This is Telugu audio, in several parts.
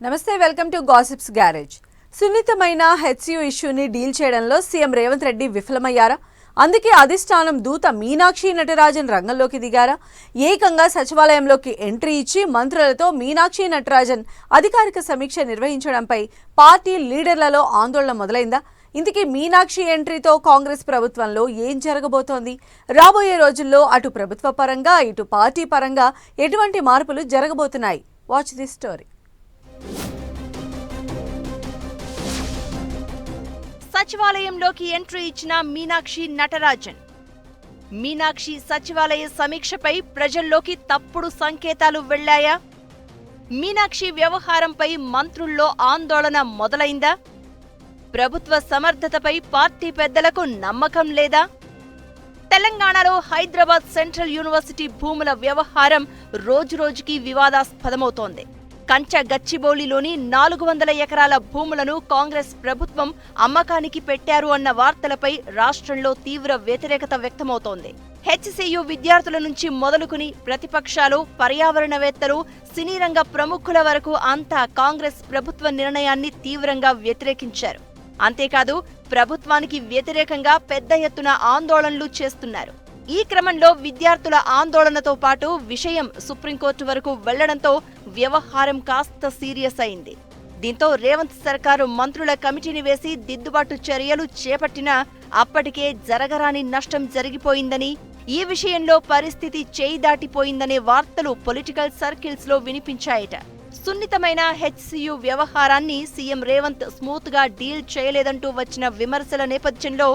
నమస్తే, వెల్కమ్ టు గాసిప్స్ గ్యారేజ్. సున్నితమైన హెచ్సియు ఇష్యూని డీల్ చేయడంలో సీఎం రేవంత్ రెడ్డి విఫలమయ్యారా? అందుకే అధిష్టానం దూత మీనాక్షి నటరాజన్ రంగంలోకి దిగారా? ఏకంగా సచివాలయంలోకి ఎంట్రీ ఇచ్చి మంత్రులతో మీనాక్షి నటరాజన్ అధికారిక సమీక్ష నిర్వహించడంపై పార్టీ లీడర్లలో ఆందోళన మొదలైందా? ఇంతకీ మీనాక్షి ఎంట్రీతో కాంగ్రెస్ ప్రభుత్వంలో ఏం జరగబోతోంది? రాబోయే రోజుల్లో అటు ప్రభుత్వ పరంగా ఇటు పార్టీ పరంగా ఎటువంటి మార్పులు జరగబోతున్నాయి? Watch this story. సచివాలయంలోకి ఎంట్రీ ఇచ్చిన మీనాక్షి నటరాజన్. మీనాక్షి సచివాలయ సమీక్షపై ప్రజల్లోకి తప్పుడు సంకేతాలు వెళ్లాయా? మీనాక్షి వ్యవహారంపై మంత్రుల్లో ఆందోళన మొదలైందా? ప్రభుత్వ సమర్థతపై పార్టీ పెద్దలకు నమ్మకం లేదా? తెలంగాణలో హైదరాబాద్ సెంట్రల్ యూనివర్సిటీ భూముల వ్యవహారం రోజురోజుకి వివాదాస్పదమవుతోంది. కంచ గచ్చిబౌలిలోని 400 ఎకరాల భూములను కాంగ్రెస్ ప్రభుత్వం అమ్మకానికి పెట్టారు అన్న వార్తలపై రాష్ట్రంలో తీవ్ర వ్యతిరేకత వ్యక్తమవుతోంది. హెచ్సియు విద్యార్థుల నుంచి మొదలుకుని ప్రతిపక్షాలు, పర్యావరణవేత్తలు, సినీ రంగ ప్రముఖుల వరకు అంతా కాంగ్రెస్ ప్రభుత్వ నిర్ణయాన్ని తీవ్రంగా వ్యతిరేకించారు. అంతేకాదు, ప్రభుత్వానికి వ్యతిరేకంగా పెద్ద ఎత్తున ఆందోళనలు చేస్తున్నారు. ఈ క్రమంలో విద్యార్థుల ఆందోళనతో పాటు విషయం సుప్రీంకోర్టు వరకు వెళ్లడంతో వ్యవహారం కాస్త సీరియస్ అయింది. దీంతో రేవంత్ సర్కారు మంత్రుల కమిటీని వేసి దిద్దుబాటు చర్యలు చేపట్టినా అప్పటికే జరగరాని నష్టం జరిగిపోయిందని, ఈ విషయంలో పరిస్థితి చేయి దాటిపోయిందనే వార్తలు పొలిటికల్ సర్కిల్స్ లో వినిపించాయట. సున్నితమైన హెచ్సియు వ్యవహారాన్ని సీఎం రేవంత్ స్మూత్ గా డీల్ చేయలేదంటూ వచ్చిన విమర్శల నేపథ్యంలో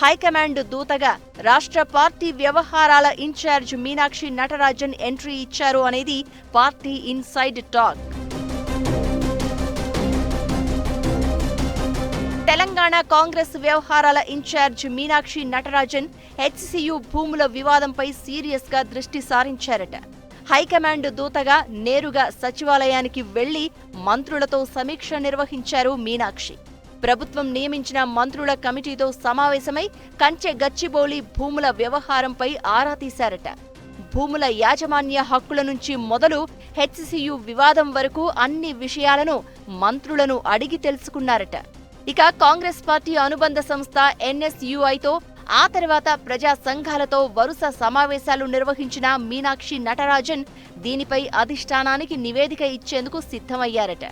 హైకమాండ్ దూతగా రాష్ట్ర పార్టీ వ్యవహారాల ఇన్ఛార్జ్ మీనాక్షి నటరాజన్ ఎంట్రీ ఇచ్చారు అనేది party inside talk. Telangana Congress వ్యవహారాల ఇన్ఛార్జ్ మీనాక్షి నటరాజన్ హెచ్సియు భూముల వివాదంపై సీరియస్ గా దృష్టి సారించారట. హైకమాండ్ దూతగా నేరుగా సచివాలయానికి వెళ్లి మంత్రులతో సమీక్ష నిర్వహించారు మీనాక్షి. ప్రభుత్వం నియమించిన మంత్రుల కమిటీతో సమావేశమై కంచె గచ్చిబౌలి భూముల వ్యవహారంపై ఆరా తీశారట. భూముల యాజమాన్య హక్కుల నుంచి మొదలు హెచ్సియు వివాదం వరకు అన్ని విషయాలను మంత్రులను అడిగి తెలుసుకున్నారట. ఇక కాంగ్రెస్ పార్టీ అనుబంధ సంస్థ ఎన్ఎస్యుఐతో, ఆ తర్వాత ప్రజా సంఘాలతో వరుస సమావేశాలు నిర్వహించిన మీనాక్షి నటరాజన్ దీనిపై అధిష్టానానికి నివేదిక ఇచ్చేందుకు సిద్ధమయ్యారట.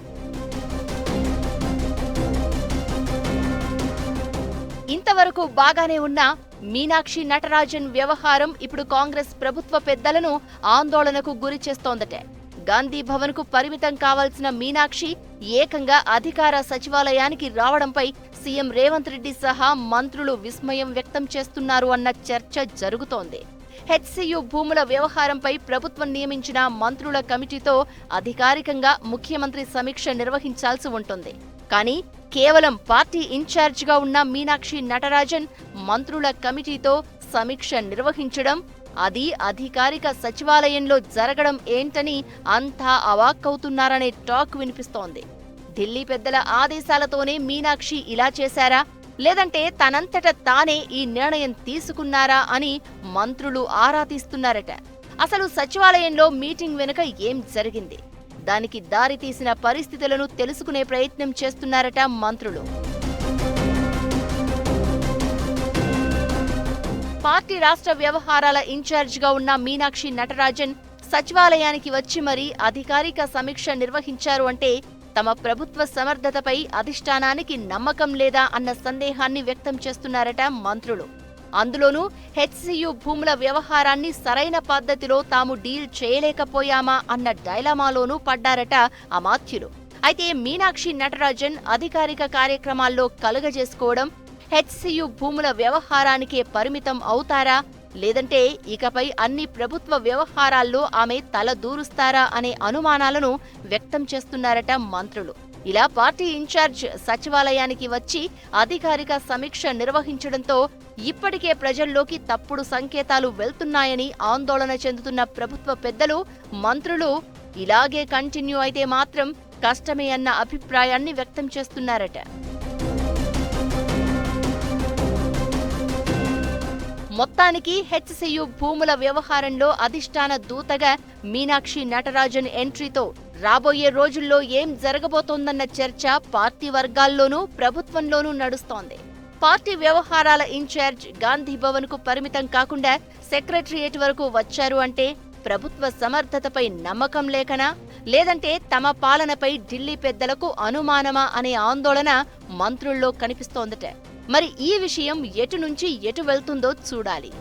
ఇంతవరకు బాగానే ఉన్న మీనాక్షి నటరాజన్ వ్యవహారం ఇప్పుడు కాంగ్రెస్ ప్రభుత్వ పెద్దలను ఆందోళనకు గురి చేస్తోందట. గాంధీ భవన్ కు పరిమితం కావాల్సిన మీనాక్షి ఏకంగా అధికార సచివాలయానికి రావడంపై సీఎం రేవంత్ రెడ్డి సహా మంత్రులు విస్మయం వ్యక్తం చేస్తున్నారు అన్న చర్చ జరుగుతోంది. హెచ్సియు భూముల వ్యవహారంపై ప్రభుత్వం నియమించిన మంత్రుల కమిటీతో అధికారికంగా ముఖ్యమంత్రి సమీక్ష నిర్వహించాల్సి ఉంటుంది. కానీ కేవలం పార్టీ ఇన్ఛార్జిగా ఉన్న మీనాక్షి నటరాజన్ మంత్రుల కమిటీతో సమీక్ష నిర్వహించడం, అది అధికారిక సచివాలయంలో జరగడం ఏంటని అంతా అవాక్కవుతున్నారనే టాక్ వినిపిస్తోంది. ఢిల్లీ పెద్దల ఆదేశాలతోనే మీనాక్షి ఇలా చేశారా, లేదంటే తనంతట తానే ఈ నిర్ణయం తీసుకున్నారా అని మంత్రులు ఆరా తీస్తున్నారట. అసలు సచివాలయంలో మీటింగ్ వెనుక ఏం జరిగింది, దానికి దారి తీసిన పరిస్థితులను తెలుసుకునే ప్రయత్నం చేస్తున్నారట మంత్రులు. పార్టీ రాష్ట్ర వ్యవహారాల ఇన్ఛార్జిగా ఉన్న మీనాక్షి నటరాజన్ సచివాలయానికి వచ్చి మరీ అధికారిక సమీక్ష నిర్వహించారు అంటే తమ ప్రభుత్వ సమర్థతపై అధిష్టానానికి నమ్మకం లేదా అన్న సందేహాన్ని వ్యక్తం చేస్తున్నారట మంత్రులు. అందులోనూ హెచ్సియు భూముల వ్యవహారాన్ని సరైన పద్ధతిలో తాము డీల్ చేయలేకపోయామా అన్న డైలమాలోనూ పడ్డారట అమాత్యులు. అయితే మీనాక్షి నటరాజన్ అధికారిక కార్యక్రమాల్లో కలుగజేసుకోవడం, హెచ్సియు భూముల వ్యవహారానికే పరిమితం అవుతారా, లేదంటే ఇకపై అన్ని ప్రభుత్వ వ్యవహారాల్లో ఆమె తల దూరుస్తారా అనే అనుమానాలను వ్యక్తం చేస్తున్నారట మంత్రులు. ఇలా పార్టీ ఇన్ఛార్జ్ సచివాలయానికి వచ్చి అధికారిక సమీక్ష నిర్వహించడంతో ఇప్పటికే ప్రజల్లోకి తప్పుడు సంకేతాలు వెళ్తున్నాయని ఆందోళన చెందుతున్న ప్రభుత్వ పెద్దలు, మంత్రులు ఇలాగే కంటిన్యూ అయితే మాత్రం కష్టమే అన్న అభిప్రాయాన్ని వ్యక్తం చేస్తున్నారట. మొత్తానికి హెచ్సియు భూముల వ్యవహారంలో అధిష్టాన దూతగా మీనాక్షి నటరాజన్ ఎంట్రీతో రాబోయే రోజుల్లో ఏం జరగబోతోందన్న చర్చ పార్టీ వర్గాల్లోనూ ప్రభుత్వంలోనూ నడుస్తోంది. పార్టీ వ్యవహారాల ఇన్ఛార్జ్ గాంధీ భవన్ కు పరిమితం కాకుండా సెక్రటరియేట్ వరకు వచ్చారు అంటే ప్రభుత్వ సమర్థతపై నమ్మకం లేకనా, లేదంటే తమ పాలనపై ఢిల్లీ పెద్దలకు అనుమానమా అనే ఆందోళన మంత్రుల్లో కనిపిస్తోందట. మరి ఈ విషయం ఎటు నుంచి ఎటు వెళ్తుందో చూడాలి.